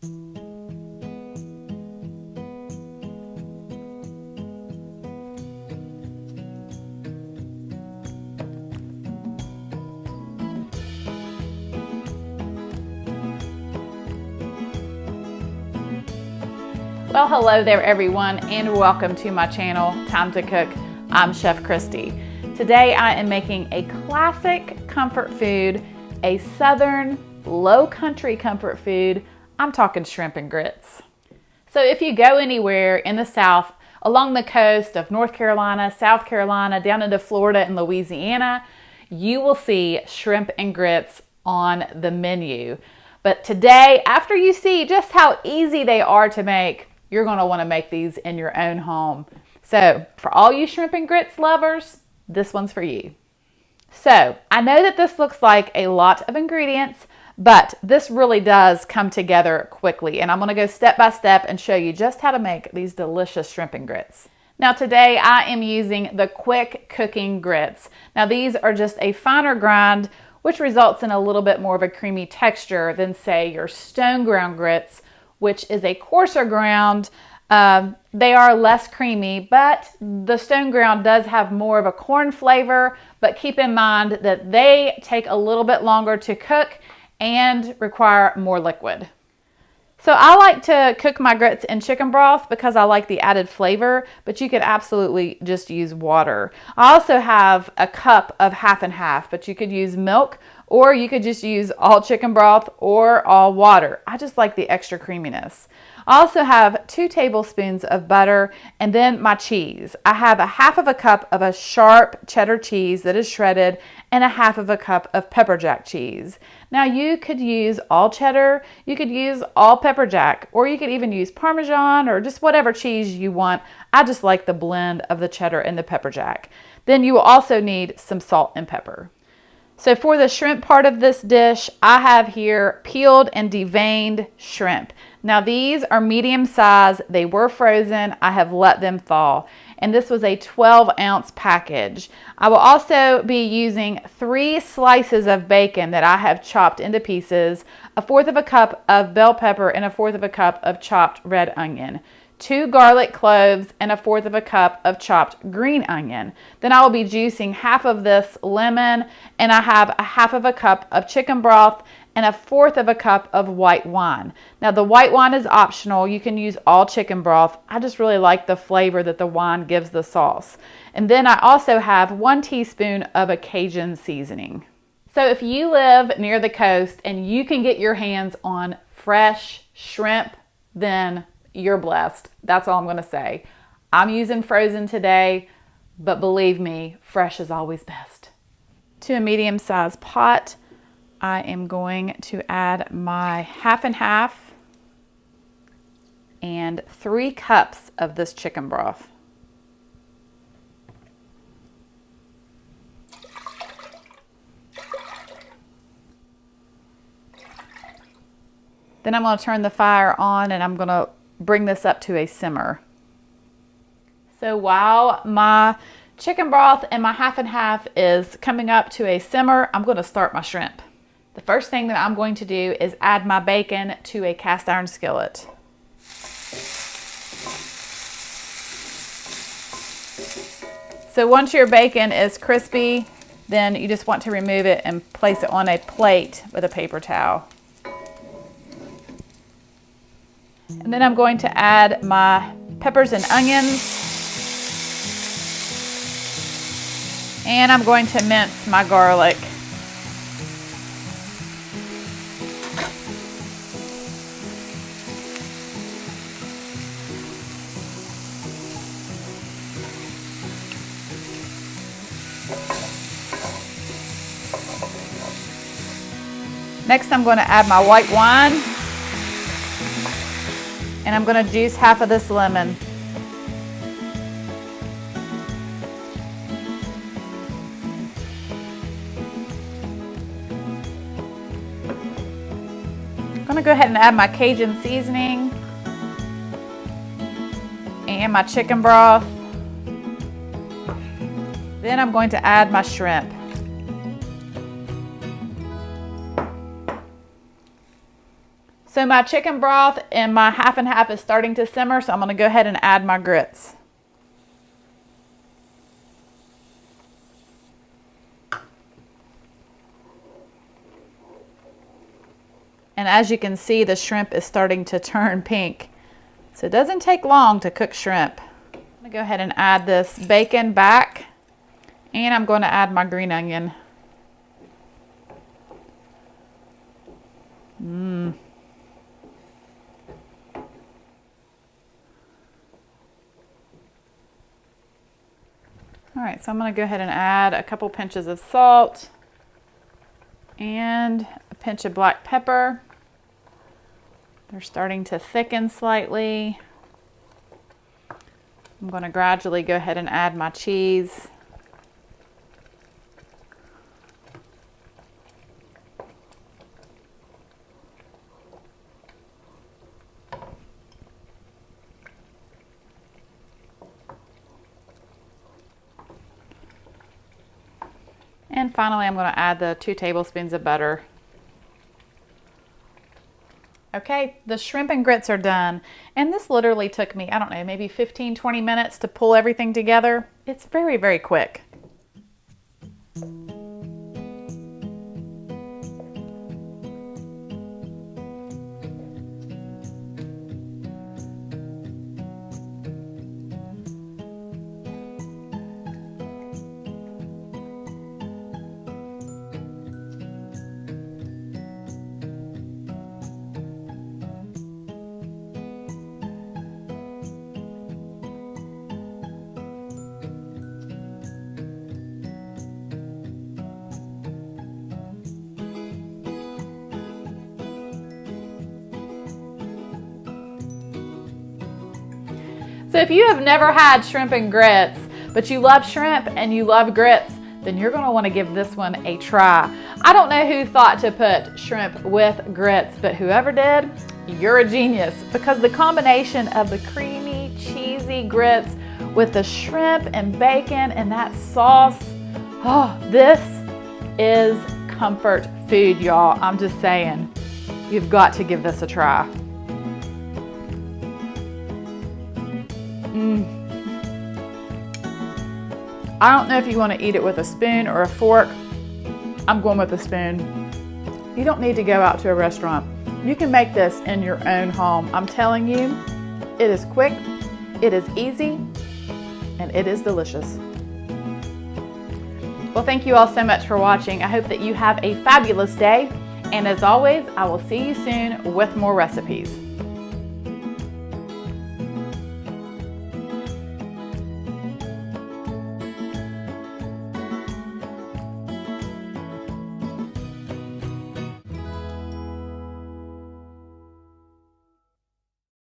Well, hello there everyone, and welcome to my channel, Time to Cook. I'm Chef Christy. Today I am making a classic comfort food, a southern low country comfort food. I'm talking shrimp and grits. So if you go anywhere in the South, along the coast of North Carolina, South Carolina, down into Florida and Louisiana, you will see shrimp and grits on the menu. But today, after you see just how easy they are to make, you're going to want to make these in your own home. So for all you shrimp and grits lovers, this one's for you. So I know that this looks like a lot of ingredients, but this really does come together quickly. And I'm going to go step by step and show you just how to make these delicious shrimp and grits. Now today I am using the quick cooking grits. Now these are just a finer grind, which results in a little bit more of a creamy texture than say your stone ground grits, which is a coarser ground. They are less creamy, but the stone ground does have more of a corn flavor, but keep in mind that they take a little bit longer to cook and require more liquid. So I like to cook my grits in chicken broth because I like the added flavor, but you could absolutely just use water. I also have a cup of half and half, but you could use milk, or you could just use all chicken broth or all water. I just like the extra creaminess. I also have 2 tablespoons of butter, and then my cheese. I have a half of a cup of a sharp cheddar cheese that is shredded and a half of a cup of pepperjack cheese. Now you could use all cheddar, you could use all pepperjack, or you could even use Parmesan or just whatever cheese you want. I just like the blend of the cheddar and the pepperjack. Then you will also need some salt and pepper. So for the shrimp part of this dish, I have here peeled and deveined shrimp. Now these are medium size. They were frozen. I have let them thaw. And this was a 12-ounce package. I will also be using 3 slices of bacon that I have chopped into pieces, 1/4 of a cup of bell pepper, and 1/4 of a cup of chopped red onion, 2 garlic cloves, and 1/4 of a cup of chopped green onion. Then I will be juicing half of this lemon, and I have a half of a cup of chicken broth and 1/4 of a cup of white wine. Now the white wine is optional. You can use all chicken broth. I just really like the flavor that the wine gives the sauce. And then I also have 1 teaspoon of a Cajun seasoning. So if you live near the coast and you can get your hands on fresh shrimp, then you're blessed. That's all I'm going to say. I'm using frozen today, but believe me, fresh is always best. To a medium-sized pot, I am going to add my half and half and 3 cups of this chicken broth. Then I'm going to turn the fire on and I'm going to bring this up to a simmer. So while my chicken broth and my half and half is coming up to a simmer, I'm going to start my shrimp. The first thing that I'm going to do is add my bacon to a cast iron skillet. So once your bacon is crispy, then you just want to remove it and place it on a plate with a paper towel. And then I'm going to add my peppers and onions. And I'm going to mince my garlic. Next, I'm going to add my white wine. And I'm going to juice half of this lemon. I'm going to go ahead and add my Cajun seasoning and my chicken broth. Then I'm going to add my shrimp. So my chicken broth and my half and half is starting to simmer, so I'm going to go ahead and add my grits. And as you can see, the shrimp is starting to turn pink. So it doesn't take long to cook shrimp. I'm going to go ahead and add this bacon back, and I'm going to add my green onion. All right, so I'm going to go ahead and add a couple pinches of salt and a pinch of black pepper. They're starting to thicken slightly. I'm going to gradually go ahead and add my cheese. And finally, I'm going to add the 2 tablespoons of butter. Okay, the shrimp and grits are done. And this literally took me, I don't know, maybe 15-20 minutes to pull everything together. It's very, very quick. So if you have never had shrimp and grits, but you love shrimp and you love grits, then you're going to want to give this one a try. I don't know who thought to put shrimp with grits, but whoever did, you're a genius, because the combination of the creamy, cheesy grits with the shrimp and bacon and that sauce, oh, this is comfort food, y'all. I'm just saying, you've got to give this a try. I don't know if you want to eat it with a spoon or a fork. I'm going with a spoon. You don't need to go out to a restaurant. You can make this in your own home. I'm telling you, it is quick, it is easy, and it is delicious. Well, thank you all so much for watching. I hope that you have a fabulous day. And as always, I will see you soon with more recipes.